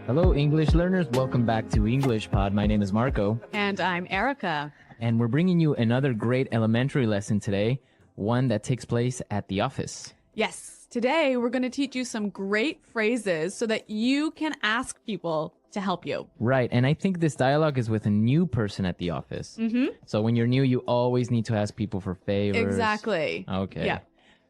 Hello, English learners. Welcome back to English Pod. My name is Marco. And I'm Erica. And we're bringing you another great elementary lesson today, one that takes place at the office. Yes, today we're going to teach you some great phrases so that you can ask people to help you. Right, and I think this dialogue is with a new person at the office. So when you're new, you always need to ask people for favors. Exactly. Okay. Yeah.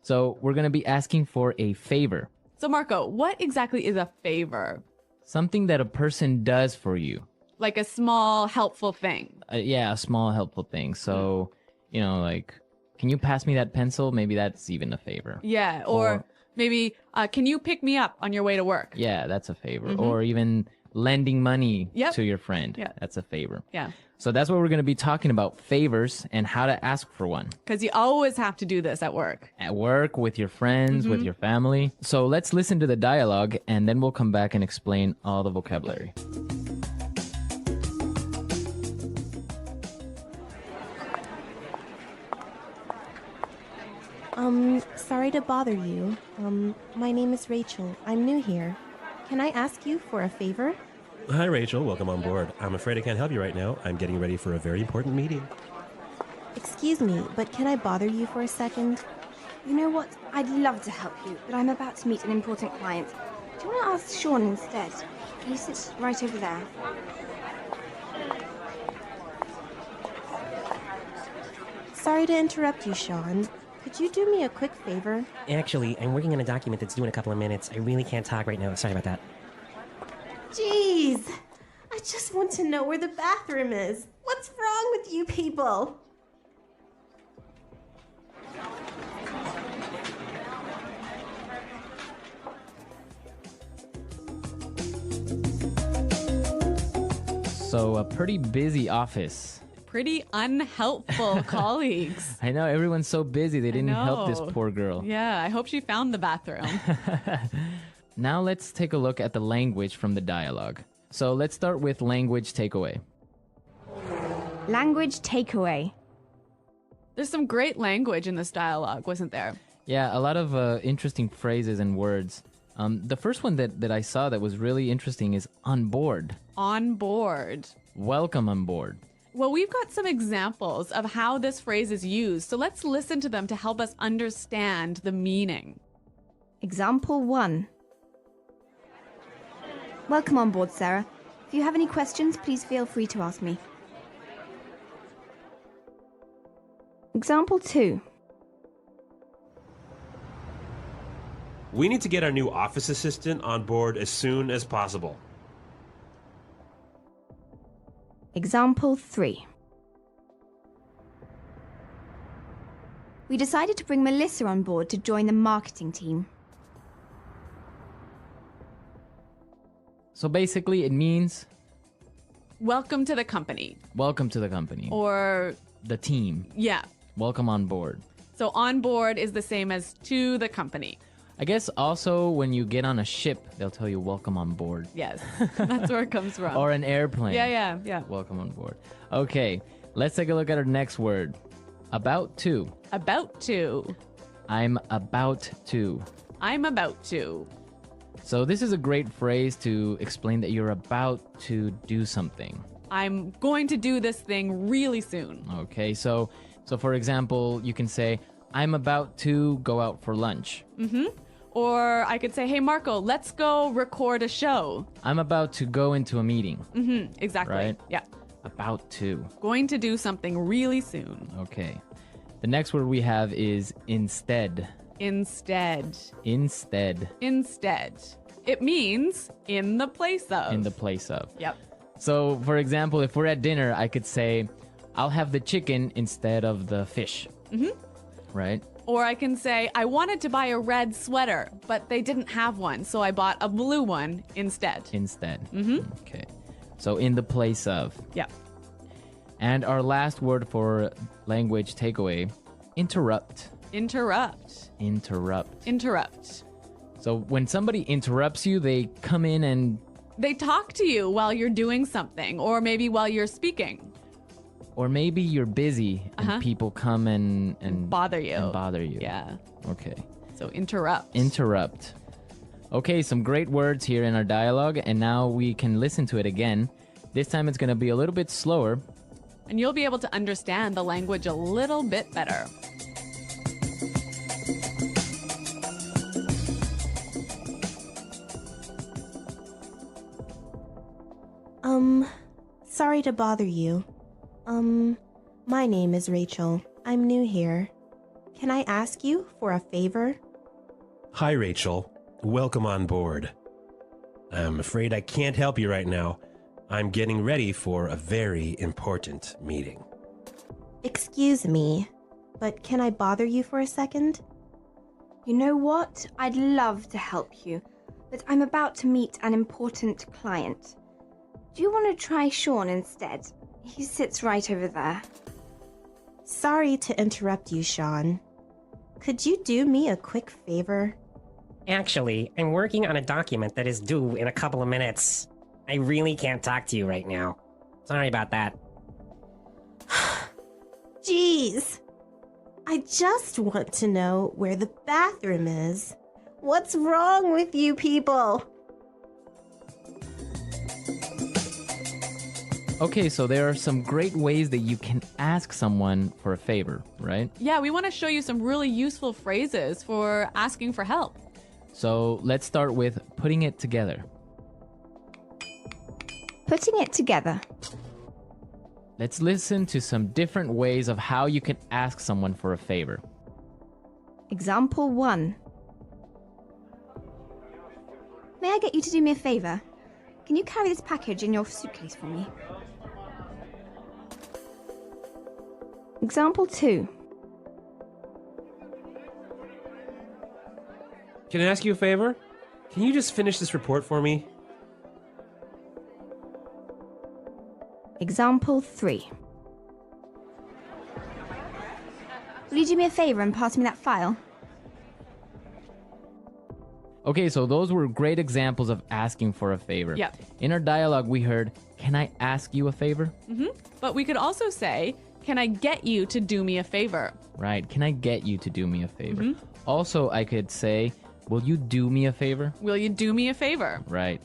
So we're going to be asking for a favor, So Marco, what exactly is a favor? something that a person does for you. Like a small helpful thing. Yeah, a small helpful thing. So, like, can you pass me that pencil? Maybe that's even a favor. Yeah, or maybe can you pick me up on your way to work? Yeah, that's a favor. Or even lending money Yep. to your friend. Yeah. That's a favor. Yeah, So that's what we're going to be talking about, favors and how to ask for one. because you always have to do this at work. At work, with your friends, with your family. So let's listen to the dialogue and then we'll come back and explain all the vocabulary. Sorry to bother you. My name is Rachel. I'm new here. Can I ask you for a favor? Hi, Rachel. Welcome on board. I'm afraid I can't help you right now. I'm getting ready for a very important meeting. Excuse me, but can I bother you for a second? You know what? I'd love to help you, but I'm about to meet an important client. Do you want to ask Sean instead? He sits right over there. Sorry to interrupt you, Sean. Could you do me a quick favor? Actually, I'm working on a document that's due in a couple of minutes. I really can't talk right now. Sorry about that. Jeez! I just want to know where the bathroom is. What's wrong with you people? So a pretty busy office. Pretty unhelpful colleagues. I know everyone's so busy they didn't help this know. poor girl. Yeah, I hope she found the bathroom. Now let's take a look at the language from the dialogue. So let's start with language takeaway. Language takeaway. There's some great language in this dialogue, wasn't there? Yeah, a lot of interesting phrases and words. The first one that I saw that was really interesting is on board. On board. Welcome on board. Well, we've got some examples of how this phrase is used, so let's listen to them to help us understand the meaning. Example 1. Welcome on board, Sarah. If you have any questions, please feel free to ask me. Example 2. We need to get our new office assistant on board as soon as possible. Example 3. We decided to bring Melissa on board to join the marketing team. So basically it means Welcome to the company. welcome to the company. Or, the team. yeah. Welcome on board. So on board is the same as to the company. I guess also when you get on a ship, they'll tell you welcome on board. Yes, that's where it comes from. Or an airplane. Yeah. Welcome on board. Okay, let's take a look at our next word. About to. About to. I'm about to. I'm about to. So this is a great phrase to explain that you're about to do something. I'm going to do this thing really soon. Okay, so for example, you can say, I'm about to go out for lunch. Or I could say, hey, Marco, let's go record a show. I'm about to go into a meeting. Exactly. Right. Yeah. About to. Going to do something really soon. Okay. The next word we have is instead. Instead. Instead. Instead. It means in the place of. In the place of. Yep. So, for example, if we're at dinner, I could say, I'll have the chicken instead of the fish. Right? Or I can say, I wanted to buy a red sweater, but they didn't have one, so I bought a blue one instead. Instead. Okay. So, in the place of. Yeah. And our last word for language takeaway, interrupt. Interrupt. Interrupt. Interrupt. So, when somebody interrupts you, they come in and They talk to you while you're doing something, or maybe while you're speaking. Or maybe you're busy and people come and Bother you. And bother you. Yeah. Okay. So interrupt. Interrupt. Okay, some great words here in our dialogue, and now we can listen to it again. This time it's going to be a little bit slower. And you'll be able to understand the language a little bit better. Sorry to bother you. My name is Rachel. I'm new here. Can I ask you for a favor? Hi, Rachel. Welcome on board. I'm afraid I can't help you right now. I'm getting ready for a very important meeting. Excuse me, but can I bother you for a second? You know what? I'd love to help you, but I'm about to meet an important client. Do you want to try Sean instead? He sits right over there. Sorry to interrupt you, Sean. Could you do me a quick favor? Actually, I'm working on a document that is due in a couple of minutes. I really can't talk to you right now. Sorry about that. Jeez. I just want to know where the bathroom is. What's wrong with you people? Okay, so there are some great ways that you can ask someone for a favor, right? Yeah, we want to show you some really useful phrases for asking for help. So let's start with putting it together. Putting it together. Let's listen to some different ways of how you can ask someone for a favor. Example 1. May I get you to do me a favor? Can you carry this package in your suitcase for me? Example 2. Can I ask you a favor? Can you just finish this report for me? Example 3. Will you do me a favor and pass me that file? Okay, so those were great examples of asking for a favor. Yep. In our dialogue, we heard, "Can I ask you a favor?" But we could also say, can I get you to do me a favor? Right. Can I get you to do me a favor? Also, I could say, "Will you do me a favor?" Will you do me a favor? Right.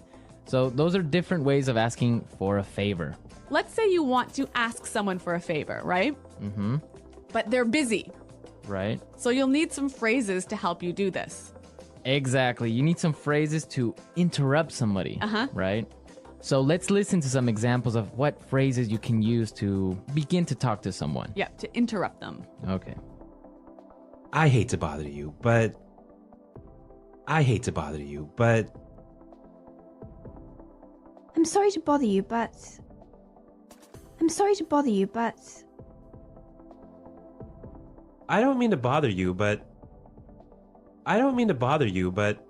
So those are different ways of asking for a favor. Let's say you want to ask someone for a favor, right? But they're busy. Right? So you'll need some phrases to help you do this. Exactly. You need some phrases to interrupt somebody. Right? So let's listen to some examples of what phrases you can use to begin to talk to someone. Yeah, to interrupt them. Okay. I hate to bother you, but... I'm sorry to bother you, but... I don't mean to bother you, but...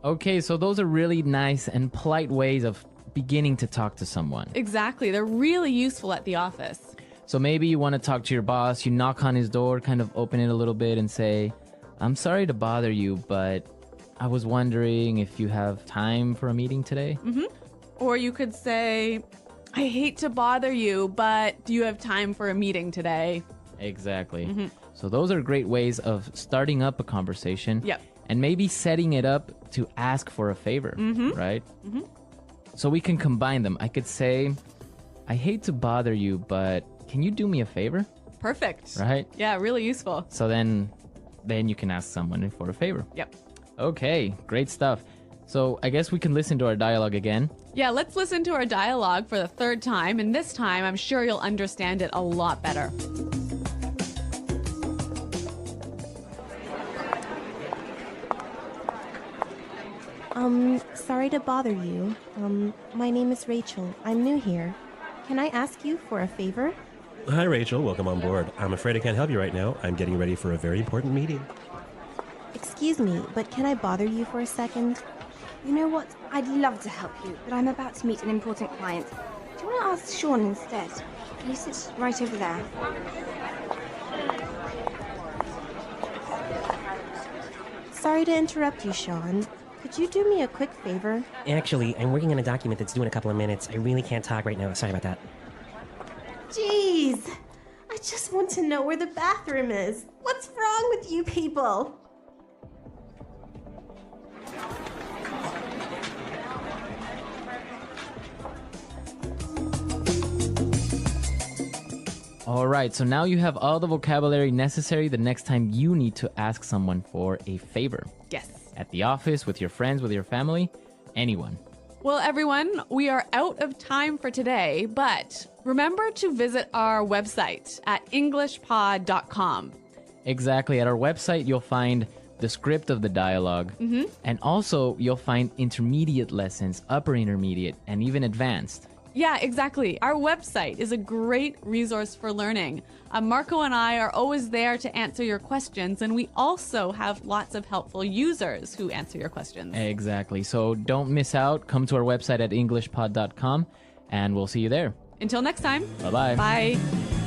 Okay, so those are really nice and polite ways of beginning to talk to someone. Exactly. They're really useful at the office. So maybe you want to talk to your boss, you knock on his door, kind of open it a little bit and say, "I'm sorry to bother you, but I was wondering if you have time for a meeting today?" Or you could say, "I hate to bother you, but do you have time for a meeting today?" Exactly. So those are great ways of starting up a conversation. Yep. And maybe setting it up to ask for a favor, right? So we can combine them. I could say, "I hate to bother you, but can you do me a favor?" Perfect. Right? Yeah, really useful. So then you can ask someone for a favor. Yep. Okay, great stuff. So I guess we can listen to our dialogue again. Yeah, let's listen to our dialogue for the third time, and this time I'm sure you'll understand it a lot better. Sorry to bother you. My name is Rachel. I'm new here. Can I ask you for a favor? Hi, Rachel. Welcome on board. I'm afraid I can't help you right now. I'm getting ready for a very important meeting. Excuse me, but can I bother you for a second? You know what? I'd love to help you, but I'm about to meet an important client. Do you want to ask Sean instead? He sits right over there. Sorry to interrupt you, Sean. Could you do me a quick favor? Actually, I'm working on a document that's due in a couple of minutes. I really can't talk right now. Sorry about that. Jeez. I just want to know where the bathroom is. What's wrong with you people? All right, so now you have all the vocabulary necessary the next time you need to ask someone for a favor. Yes. At the office, with your friends, with your family, anyone. Well, everyone, we are out of time for today, but remember to visit our website at englishpod.com. Exactly. At our website, you'll find the script of the dialogue. And also, you'll find intermediate lessons, upper intermediate, and even advanced. Yeah, exactly. Our website is a great resource for learning. Marco and I are always there to answer your questions, and we also have lots of helpful users who answer your questions. Exactly. So don't miss out. Come to our website at englishpod.com, and we'll see you there. Until next time. Bye-bye. Bye.